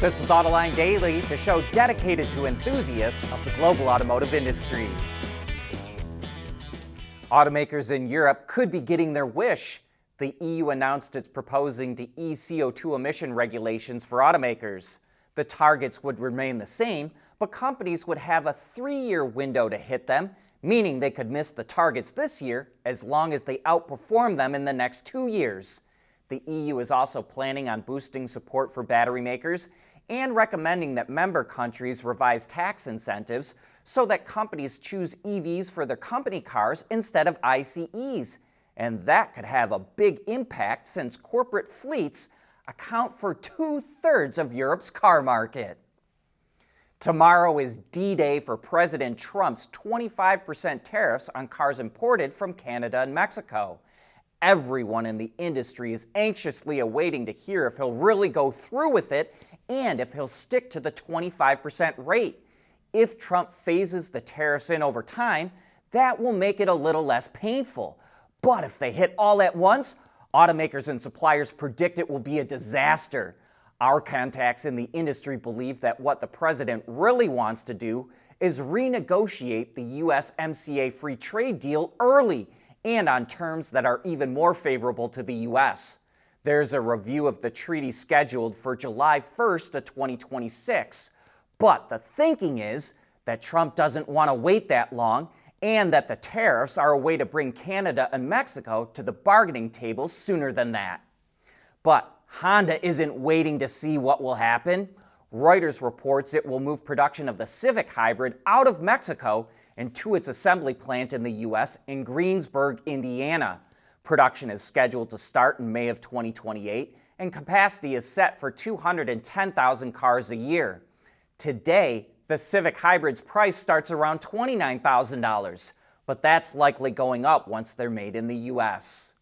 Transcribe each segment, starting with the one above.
This is Autoline Daily, the show dedicated to enthusiasts of the global automotive industry. Automakers in Europe could be getting their wish. The EU announced it's proposing to ease CO2 emission regulations for automakers. The targets would remain the same, but companies would have a 3-year window to hit them, meaning they could miss the targets this year as long as they outperform them in the next 2 years. The EU is also planning on boosting support for battery makers and recommending that member countries revise tax incentives so that companies choose EVs for their company cars instead of ICEs. And that could have a big impact since corporate fleets account for 2/3 of Europe's car market. Tomorrow is D-Day for President Trump's 25% tariffs on cars imported from Canada and Mexico. Everyone in the industry is anxiously awaiting to hear if he'll really go through with it and if he'll stick to the 25% rate. If Trump phases the tariffs in over time, that will make it a little less painful. But if they hit all at once, automakers and suppliers predict it will be a disaster. Our contacts in the industry believe that what the president really wants to do is renegotiate the USMCA free trade deal early and on terms that are even more favorable to the U.S. There's a review of the treaty scheduled for July 1st of 2026. But the thinking is that Trump doesn't want to wait that long and that the tariffs are a way to bring Canada and Mexico to the bargaining table sooner than that. But Honda isn't waiting to see what will happen. Reuters reports it will move production of the Civic hybrid out of Mexico and to its assembly plant in the U.S. in Greensburg, Indiana. Production is scheduled to start in May of 2028, and capacity is set for 210,000 cars a year. Today, the Civic hybrid's price starts around $29,000, but that's likely going up once they're made in the U.S.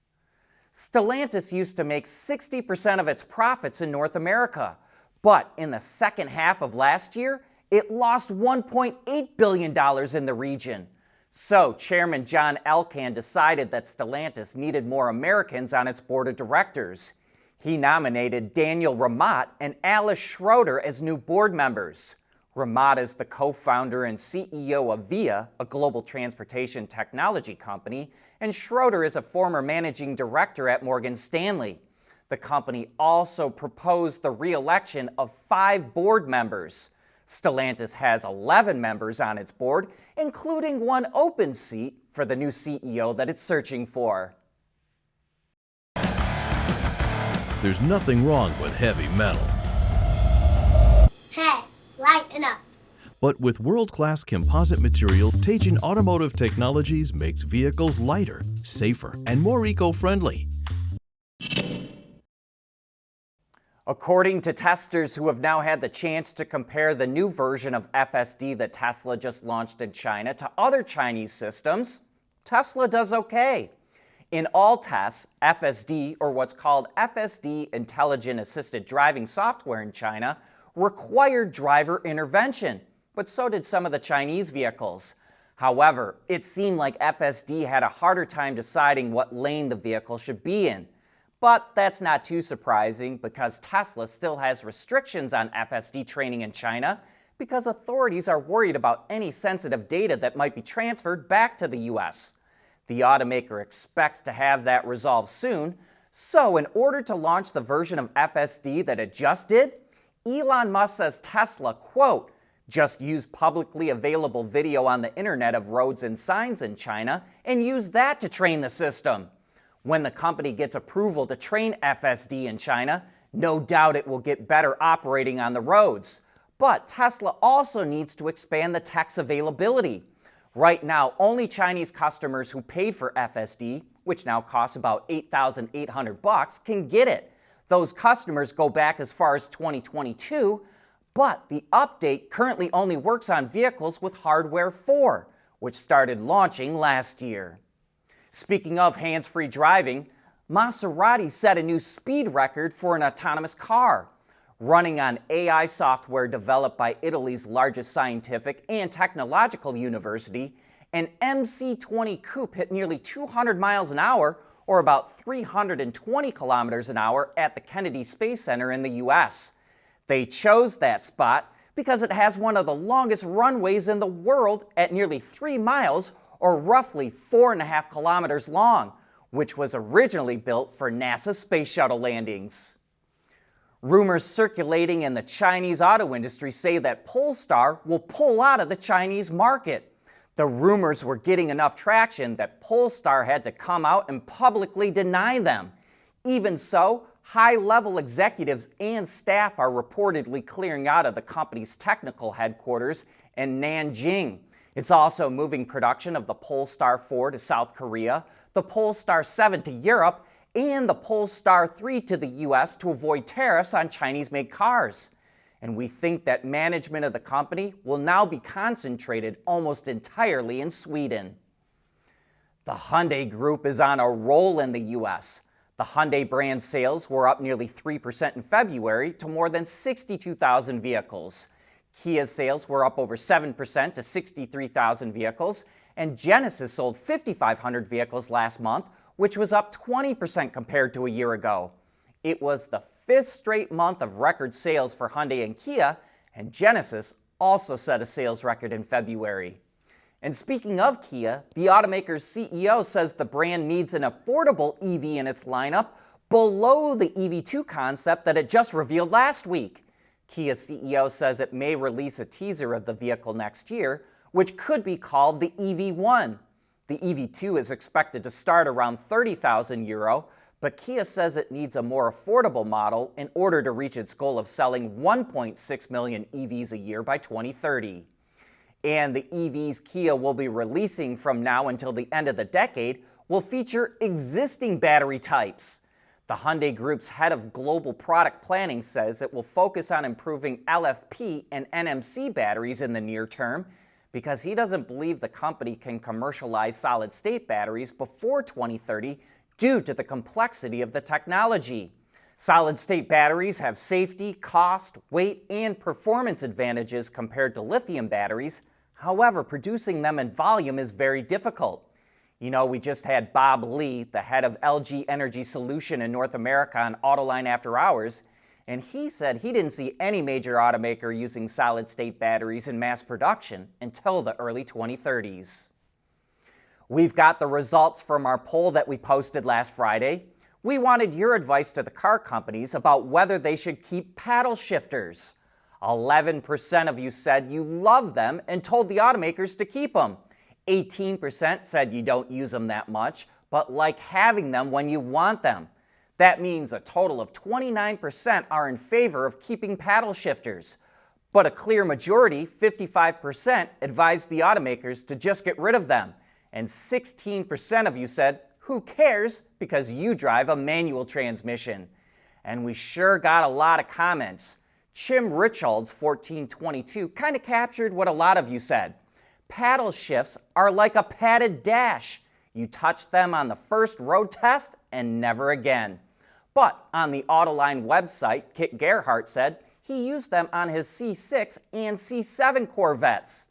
Stellantis used to make 60% of its profits in North America, but in the second half of last year, it lost $1.8 billion in the region. So Chairman John Elkann decided that Stellantis needed more Americans on its board of directors. He nominated Daniel Ramat and Alice Schroeder as new board members. Ramat is the co-founder and CEO of Via, a global transportation technology company, and Schroeder is a former managing director at Morgan Stanley. The company also proposed the re-election of 5 board members. Stellantis has 11 members on its board, including 1 open seat for the new CEO that it's searching for. There's nothing wrong with heavy metal. Hey, lighten up. But with world-class composite material, Teijin Automotive Technologies makes vehicles lighter, safer, and more eco-friendly. According to testers who have now had the chance to compare the new version of FSD that Tesla just launched in China to other Chinese systems, Tesla does okay. In all tests, FSD, or what's called FSD Intelligent Assisted Driving software in China, required driver intervention, but so did some of the Chinese vehicles. However, it seemed like FSD had a harder time deciding what lane the vehicle should be in. But that's not too surprising because Tesla still has restrictions on FSD training in China because authorities are worried about any sensitive data that might be transferred back to the U.S. The automaker expects to have that resolved soon, so in order to launch the version of FSD that it just did, Elon Musk says Tesla, quote, just use publicly available video on the internet of roads and signs in China and use that to train the system. When the company gets approval to train FSD in China, no doubt it will get better operating on the roads. But Tesla also needs to expand the tech's availability. Right now, only Chinese customers who paid for FSD, which now costs about $8,800, can get it. Those customers go back as far as 2022, but the update currently only works on vehicles with Hardware 4, which started launching last year. Speaking of hands-free driving, Maserati set a new speed record for an autonomous car. Running on AI software developed by Italy's largest scientific and technological university, an MC20 coupe hit nearly 200 miles an hour, or about 320 kilometers an hour, at the Kennedy Space Center in the U.S. They chose that spot because it has one of the longest runways in the world at nearly 3 miles, or roughly 4.5 kilometers long, which was originally built for NASA space shuttle landings. Rumors circulating in the Chinese auto industry say that Polestar will pull out of the Chinese market. The rumors were getting enough traction that Polestar had to come out and publicly deny them. Even so, high-level executives and staff are reportedly clearing out of the company's technical headquarters in Nanjing. It's also moving production of the Polestar 4 to South Korea, the Polestar 7 to Europe, and the Polestar 3 to the US to avoid tariffs on Chinese-made cars. And we think that management of the company will now be concentrated almost entirely in Sweden. The Hyundai Group is on a roll in the US. The Hyundai brand sales were up nearly 3% in February to more than 62,000 vehicles. Kia's sales were up over 7% to 63,000 vehicles, and Genesis sold 5,500 vehicles last month, which was up 20% compared to a year ago. It was the 5th straight month of record sales for Hyundai and Kia, and Genesis also set a sales record in February. And speaking of Kia, the Automakers CEO says the brand needs an affordable EV in its lineup below the EV2 concept that it just revealed last week. Kia CEO says it may release a teaser of the vehicle next year, which could be called the EV1. The EV2 is expected to start around €30,000, but Kia says it needs a more affordable model in order to reach its goal of selling 1.6 million EVs a year by 2030. And the EVs Kia will be releasing from now until the end of the decade will feature existing battery types. The Hyundai Group's head of global product planning says it will focus on improving LFP and NMC batteries in the near term because he doesn't believe the company can commercialize solid-state batteries before 2030 due to the complexity of the technology. Solid-state batteries have safety, cost, weight, and performance advantages compared to lithium batteries. However, producing them in volume is very difficult. You know, we just had Bob Lee, the head of LG Energy Solution in North America, on Autoline After Hours, and he said he didn't see any major automaker using solid-state batteries in mass production until the early 2030s. We've got the results from our poll that we posted last Friday. We wanted your advice to the car companies about whether they should keep paddle shifters. 11% of you said you love them and told the automakers to keep them. 18% said you don't use them that much, but like having them when you want them. That means a total of 29% are in favor of keeping paddle shifters. But a clear majority, 55%, advised the automakers to just get rid of them. And 16% of you said, who cares, because you drive a manual transmission. And we sure got a lot of comments. Chim Richards, 1422, kind of captured what a lot of you said. Paddle shifts are like a padded dash. You touch them on the first road test and never again. But on the Autoline website, Kit Gerhardt said he used them on his C6 and C7 Corvettes.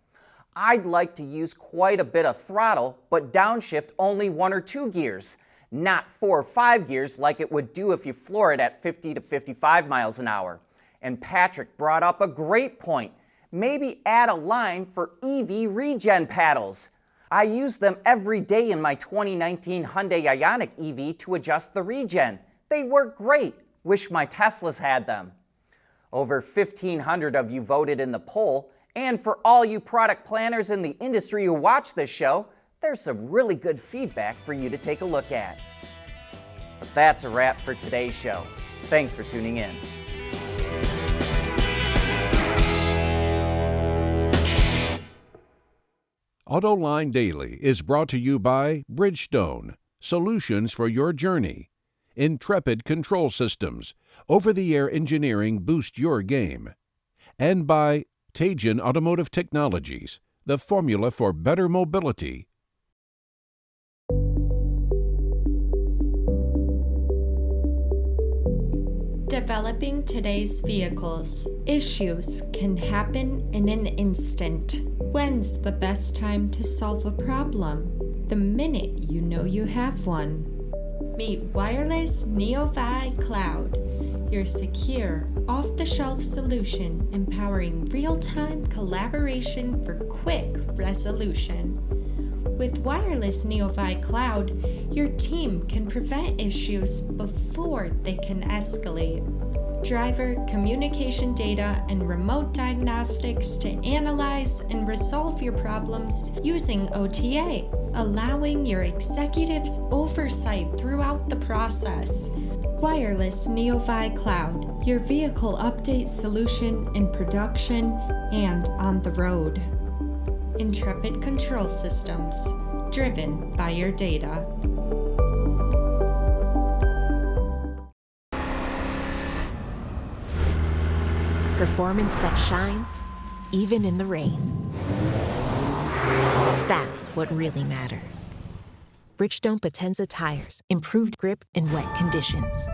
I'd like to use quite a bit of throttle, but downshift only 1 or 2 gears, not 4 or 5 gears like it would do if you floor it at 50 to 55 miles an hour. And Patrick brought up a great point. Maybe add a line for EV regen paddles. I use them every day in my 2019 Hyundai Ioniq EV to adjust the regen. They work great. Wish my Teslas had them. Over 1,500 of you voted in the poll, and for all you product planners in the industry who watch this show, there's some really good feedback for you to take a look at. But that's a wrap for today's show. Thanks for tuning in. Autoline Daily is brought to you by Bridgestone, solutions for your journey. Intrepid Control Systems, over-the-air engineering boost your game. And by Teijin Automotive Technologies, the formula for better mobility. Developing today's vehicles. Issues can happen in an instant. When's the best time to solve a problem? The minute you know you have one. Meet Wireless NeoVi Cloud, your secure, off-the-shelf solution empowering real-time collaboration for quick resolution. With wireless Neovi Cloud, your team can prevent issues before they can escalate. Driver communication data and remote diagnostics to analyze and resolve your problems using OTA, allowing your executives oversight throughout the process. Wireless Neovi Cloud, your vehicle update solution in production and on the road. Intrepid Control Systems, driven by your data. Performance that shines, even in the rain. That's what really matters. Bridgestone Potenza tires, improved grip in wet conditions.